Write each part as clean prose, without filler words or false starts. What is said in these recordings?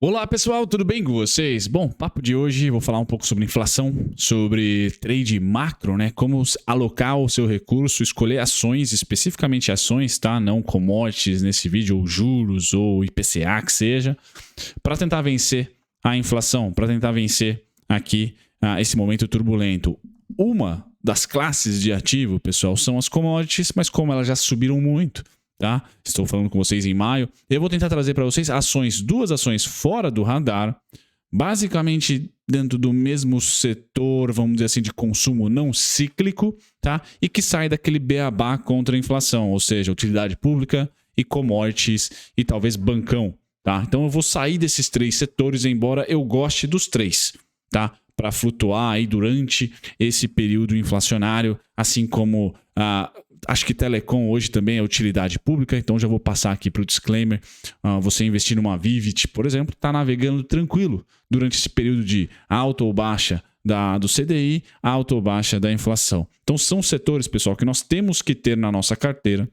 Olá pessoal, tudo bem com vocês? Bom, papo de hoje, vou falar um pouco sobre inflação, sobre trade macro, né? Como alocar o seu recurso, escolher ações, especificamente ações, tá? Não commodities nesse vídeo, ou juros, ou IPCA que seja, para tentar vencer a inflação, para tentar vencer aqui esse momento turbulento. Uma das classes de ativo, pessoal, são as commodities, mas como elas já subiram muito, tá? Estou falando com vocês em maio. Eu vou tentar trazer para vocês duas ações fora do radar, basicamente dentro do mesmo setor, vamos dizer assim, de consumo não cíclico, tá? E que sai daquele beabá contra a inflação, ou seja, utilidade pública e commodities e talvez bancão, tá? Então eu vou sair desses três setores, embora eu goste dos três, tá? Para flutuar aí durante esse período inflacionário, assim como acho que telecom hoje também é utilidade pública, então já vou passar aqui para o disclaimer. Você investir numa Vivit, por exemplo, está navegando tranquilo durante esse período de alta ou baixa do CDI, alta ou baixa da inflação. Então são setores, pessoal, que nós temos que ter na nossa carteira,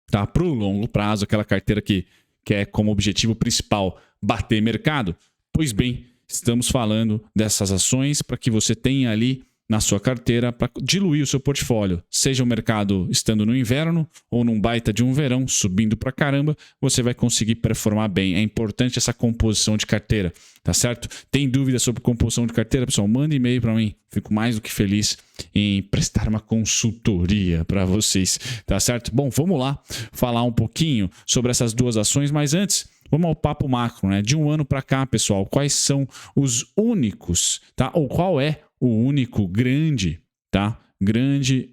tá? Para o longo prazo, aquela carteira que é como objetivo principal bater mercado. Pois bem, estamos falando dessas ações para que você tenha ali na sua carteira para diluir o seu portfólio. Seja o mercado estando no inverno ou num baita de um verão, subindo para caramba, você vai conseguir performar bem. É importante essa composição de carteira, tá certo? Tem dúvida sobre composição de carteira, pessoal? Manda e-mail para mim. Fico mais do que feliz em prestar uma consultoria para vocês, tá certo? Bom, vamos lá falar um pouquinho sobre essas duas ações, mas antes, vamos ao papo macro, né? De um ano para cá, pessoal, quais são os únicos, tá? Ou qual é o único grande, tá? Grande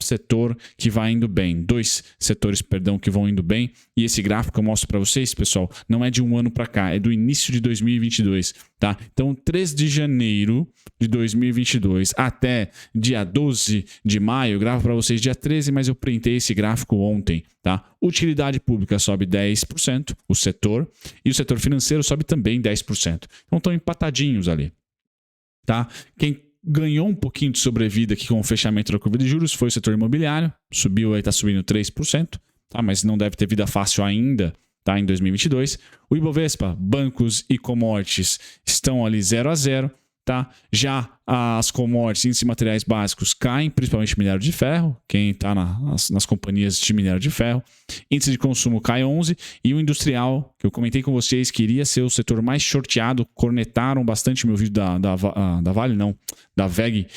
setor que vai indo bem. Dois setores, perdão, que vão indo bem. E esse gráfico que eu mostro para vocês, pessoal, não é de um ano para cá, é do início de 2022, tá? Então, 3 de janeiro de 2022 até dia 12 de maio, eu gravo para vocês dia 13, mas eu printei esse gráfico ontem, tá? Utilidade pública sobe 10%, o setor, e o setor financeiro sobe também 10%. Então, estão empatadinhos ali, tá? Quem ganhou um pouquinho de sobrevida aqui com o fechamento da curva de juros foi o setor imobiliário, subiu aí, está subindo 3%, tá? Mas não deve ter vida fácil ainda, tá? Em 2022. O Ibovespa, bancos e commodities estão ali 0 a 0, tá? Já as commodities, índices de materiais básicos caem, principalmente minério de ferro, quem está nas companhias de minério de ferro. Índice de consumo cai 11 e o industrial, que eu comentei com vocês que iria ser o setor mais shorteado, cornetaram bastante o meu vídeo da Vale, não, da VEG,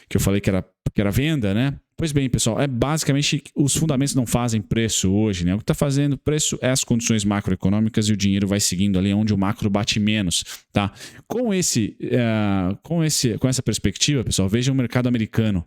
que eu falei que era venda, né? Pois bem, pessoal, basicamente os fundamentos não fazem preço hoje, né? O que está fazendo preço é as condições macroeconômicas e o dinheiro vai seguindo ali onde o macro bate menos, tá? Com essa perspectiva, pessoal, vejam o mercado americano,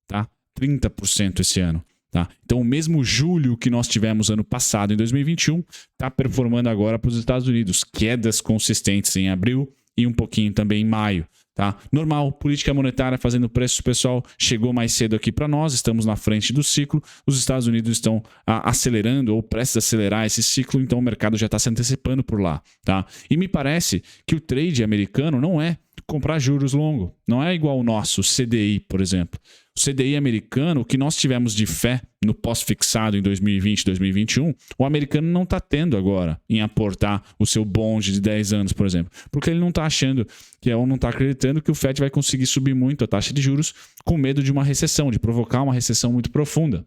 tá? 30% esse ano, tá? Então, o mesmo julho que nós tivemos ano passado, em 2021, está performando agora para os Estados Unidos. Quedas consistentes em abril e um pouquinho também em maio. Tá? Normal, política monetária fazendo preços, pessoal, chegou mais cedo aqui para nós, estamos na frente do ciclo, os Estados Unidos estão acelerando ou prestes a acelerar esse ciclo, então o mercado já está se antecipando por lá, tá? E me parece que o trade americano não é comprar juros longo, não é igual o nosso CDI, por exemplo. O CDI americano, o que nós tivemos de fé no pós-fixado em 2020, 2021, o americano não está tendo agora em aportar o seu bonde de 10 anos, por exemplo, porque ele não está achando ou não está acreditando que o FED vai conseguir subir muito a taxa de juros com medo de uma recessão, de provocar uma recessão muito profunda,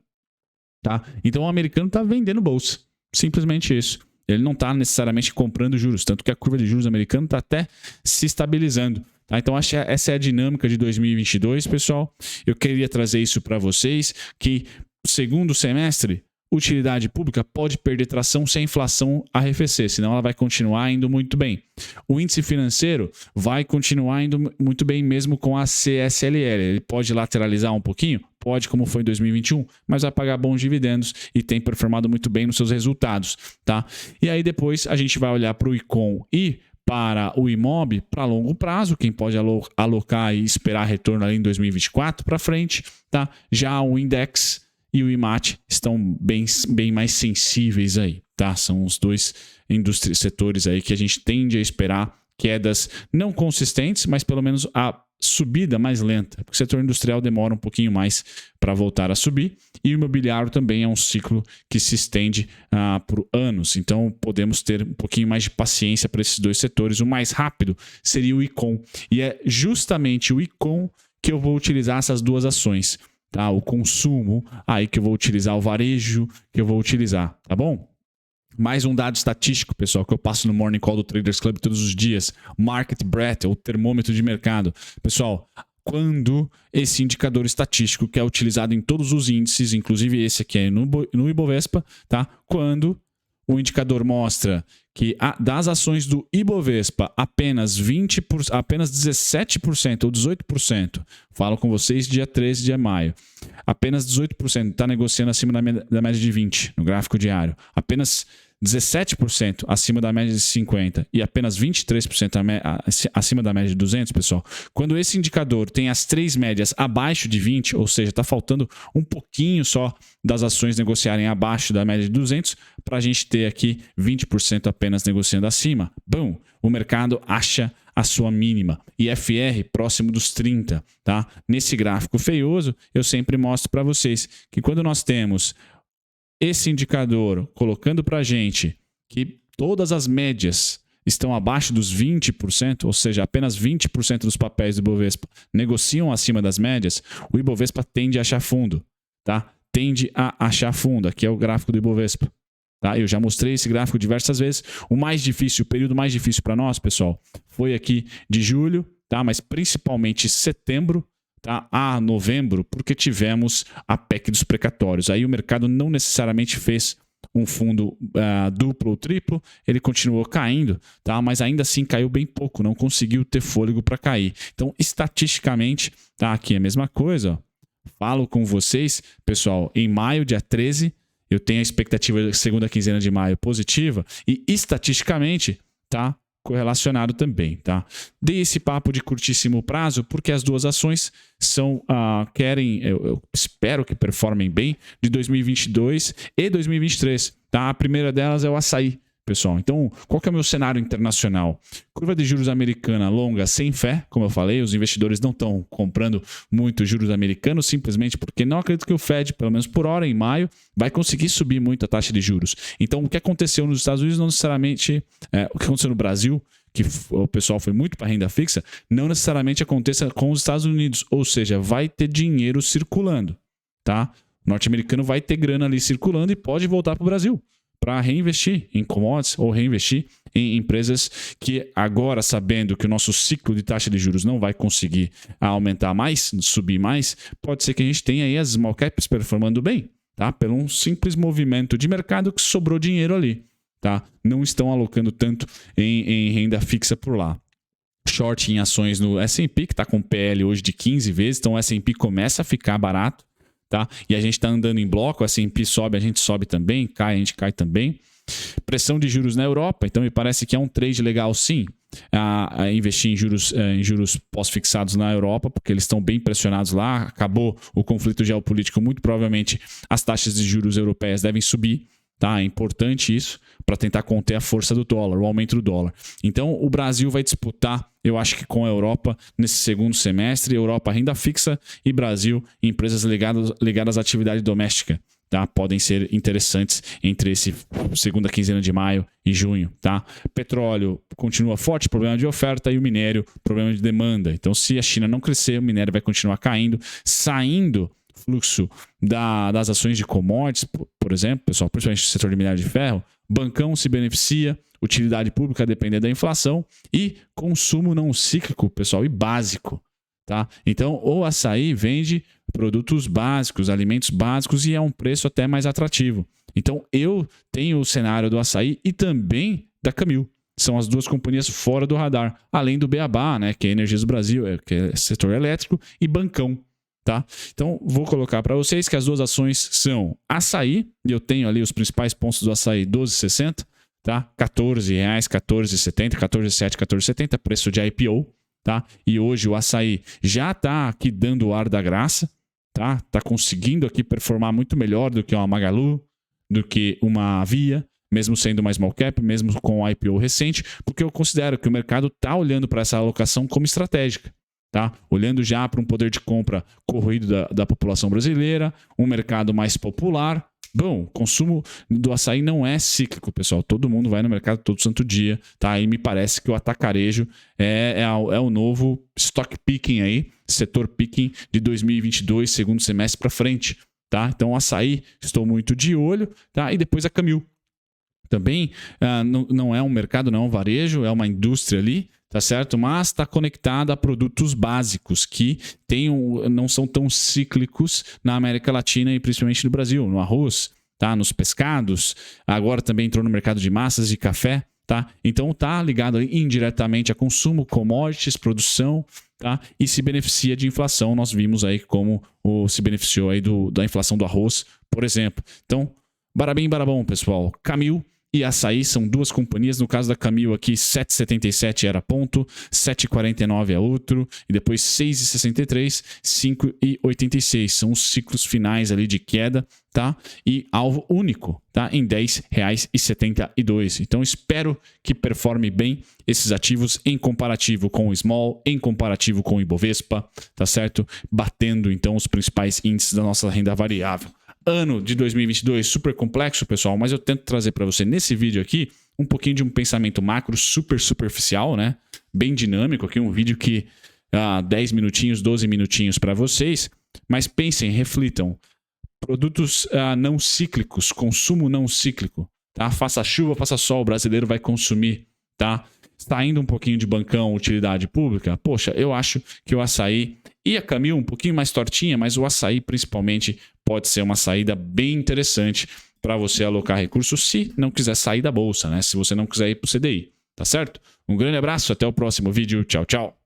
tá? Então o americano está vendendo bolsa, simplesmente isso. Ele não está necessariamente comprando juros, tanto que a curva de juros americana está até se estabilizando. Tá? Então, acho que essa é a dinâmica de 2022, pessoal. Eu queria trazer isso para vocês, que segundo semestre, utilidade pública pode perder tração se a inflação arrefecer, senão ela vai continuar indo muito bem. O índice financeiro vai continuar indo muito bem mesmo com a CSLL. Ele pode lateralizar um pouquinho? Pode, como foi em 2021, mas vai pagar bons dividendos e tem performado muito bem nos seus resultados, tá? E aí depois a gente vai olhar para o ICOM e para o IMOB para longo prazo, quem pode alocar e esperar retorno ali em 2024 para frente, tá? Já o Index e o IMAT estão bem mais sensíveis aí, tá? São os dois setores aí que a gente tende a esperar quedas não consistentes, mas pelo menos subida mais lenta, porque o setor industrial demora um pouquinho mais para voltar a subir, e o imobiliário também é um ciclo que se estende por anos, então podemos ter um pouquinho mais de paciência para esses dois setores. O mais rápido seria o ICOM, e é justamente o ICOM que eu vou utilizar essas duas ações, tá? O consumo, aí que eu vou utilizar, o varejo que eu vou utilizar, tá bom? Mais um dado estatístico, pessoal, que eu passo no Morning Call do Traders Club todos os dias. Market Breadth, ou termômetro de mercado. Pessoal, quando esse indicador estatístico, que é utilizado em todos os índices, inclusive esse aqui é no Ibovespa, tá? Quando o indicador mostra que das ações do Ibovespa apenas 17% ou 18%, falo com vocês dia 13 de maio, apenas 18% está negociando acima da média de 20 no gráfico diário, apenas 17% acima da média de 50 e apenas 23% acima da média de 200, pessoal. Quando esse indicador tem as três médias abaixo de 20, ou seja, está faltando um pouquinho só das ações negociarem abaixo da média de 200 para a gente ter aqui 20% apenas negociando acima. Bom, o mercado acha a sua mínima. IFR próximo dos 30, tá? Nesse gráfico feioso, eu sempre mostro para vocês que quando nós temos esse indicador colocando para a gente que todas as médias estão abaixo dos 20%, ou seja, apenas 20% dos papéis do Ibovespa negociam acima das médias, o Ibovespa tende a achar fundo, tá? Tende a achar fundo. Aqui é o gráfico do Ibovespa. Tá? Eu já mostrei esse gráfico diversas vezes. O período mais difícil para nós, pessoal, foi aqui de julho, tá? Mas principalmente setembro, tá? A novembro, porque tivemos a PEC dos precatórios. Aí o mercado não necessariamente fez um fundo duplo ou triplo, ele continuou caindo, tá? Mas ainda assim caiu bem pouco, não conseguiu ter fôlego para cair. Então, estatisticamente, tá? Aqui é a mesma coisa. Ó. Falo com vocês, pessoal, em maio, dia 13, eu tenho a expectativa da segunda quinzena de maio positiva e estatisticamente tá correlacionado também, tá? Dei esse papo de curtíssimo prazo porque as duas ações são eu espero que performem bem de 2022 e 2023, tá? A primeira delas é o Açaí, pessoal. Então, qual que é o meu cenário internacional? Curva de juros americana longa sem fé, como eu falei, os investidores não estão comprando muito juros americanos simplesmente porque não acredito que o Fed, pelo menos por hora em maio, vai conseguir subir muito a taxa de juros. Então, o que aconteceu nos Estados Unidos não necessariamente, o que aconteceu no Brasil, que o pessoal foi muito para renda fixa, não necessariamente aconteça com os Estados Unidos, ou seja, vai ter dinheiro circulando, tá? O norte-americano vai ter grana ali circulando e pode voltar para o Brasil para reinvestir em commodities ou reinvestir em empresas que agora, sabendo que o nosso ciclo de taxa de juros não vai conseguir aumentar mais, subir mais, pode ser que a gente tenha aí as small caps performando bem, tá? Pelo um simples movimento de mercado que sobrou dinheiro ali, tá? Não estão alocando tanto em renda fixa por lá. Short em ações no S&P, que está com PL hoje de 15 vezes, então o S&P começa a ficar barato, tá? E a gente está andando em bloco, o S&P sobe, a gente sobe também, cai, a gente cai também. Pressão de juros na Europa, então me parece que é um trade legal sim, a investir em juros pós-fixados na Europa, porque eles estão bem pressionados lá, acabou o conflito geopolítico, muito provavelmente as taxas de juros europeias devem subir, tá? É importante isso para tentar conter a força do dólar, o aumento do dólar. Então o Brasil vai disputar, eu acho que com a Europa nesse segundo semestre, Europa renda fixa e Brasil empresas ligadas à atividade doméstica, tá? Podem ser interessantes entre esse segunda quinzena de maio e junho, tá? Petróleo continua forte, problema de oferta, e o minério, problema de demanda. Então se a China não crescer, o minério vai continuar caindo, saindo fluxo das ações de commodities, por exemplo, pessoal, principalmente no setor de minério de ferro, bancão se beneficia, utilidade pública depende da inflação e consumo não cíclico, pessoal, e básico, tá? Então, o Açaí vende produtos básicos, alimentos básicos e é um preço até mais atrativo. Então, eu tenho o cenário do Açaí e também da Camil. São as duas companhias fora do radar, além do Beabá, né, que é Energias do Brasil, que é setor elétrico, e bancão. Tá? Então, vou colocar para vocês que as duas ações são Açaí, e eu tenho ali os principais pontos do Açaí, 12,60, tá? R$14, R$14,70, R$14,7, R$14,70, preço de IPO, tá? E hoje o Açaí já está aqui dando o ar da graça, tá? Tá conseguindo aqui performar muito melhor do que uma Magalu, do que uma Via, mesmo sendo uma small cap, mesmo com o IPO recente, porque eu considero que o mercado está olhando para essa alocação como estratégica. Tá? Olhando já para um poder de compra corroído da população brasileira, um mercado mais popular. Bom, o consumo do açaí não é cíclico, pessoal. Todo mundo vai no mercado todo santo dia, tá? E me parece que o atacarejo é o novo stock picking aí, setor picking de 2022, segundo semestre para frente, tá? Então, o açaí, estou muito de olho, tá? E depois a Camil. Também não é um mercado, não é um varejo, é uma indústria ali, tá certo? Mas está conectada a produtos básicos que não são tão cíclicos na América Latina e principalmente no Brasil, no arroz, tá? Nos pescados, agora também entrou no mercado de massas e café, tá? Então tá ligado indiretamente a consumo, commodities, produção, tá? E se beneficia de inflação. Nós vimos aí como se beneficiou aí da inflação do arroz, por exemplo. Então, barabim, barabom, pessoal. Camil e Açaí são duas companhias. No caso da Camil aqui, 7,77 era ponto, 7,49 é outro, e depois 6,63, 5,86. São os ciclos finais ali de queda, tá? E alvo único, tá? Em R$10,72. Então espero que performe bem esses ativos em comparativo com o Small, em comparativo com o Ibovespa, tá certo? Batendo então os principais índices da nossa renda variável. Ano de 2022 super complexo, pessoal, mas eu tento trazer para você nesse vídeo aqui um pouquinho de um pensamento macro super superficial, né? Bem dinâmico aqui, um vídeo que 10 minutinhos, 12 minutinhos para vocês, mas pensem, reflitam. Produtos não cíclicos, consumo não cíclico, tá? Faça chuva, faça sol, o brasileiro vai consumir, tá? Saindo um pouquinho de bancão, utilidade pública, poxa, eu acho que o açaí e a Camil um pouquinho mais tortinha, mas o açaí principalmente pode ser uma saída bem interessante para você alocar recursos se não quiser sair da bolsa, né? Se você não quiser ir para o CDI, tá certo? Um grande abraço, até o próximo vídeo. Tchau, tchau.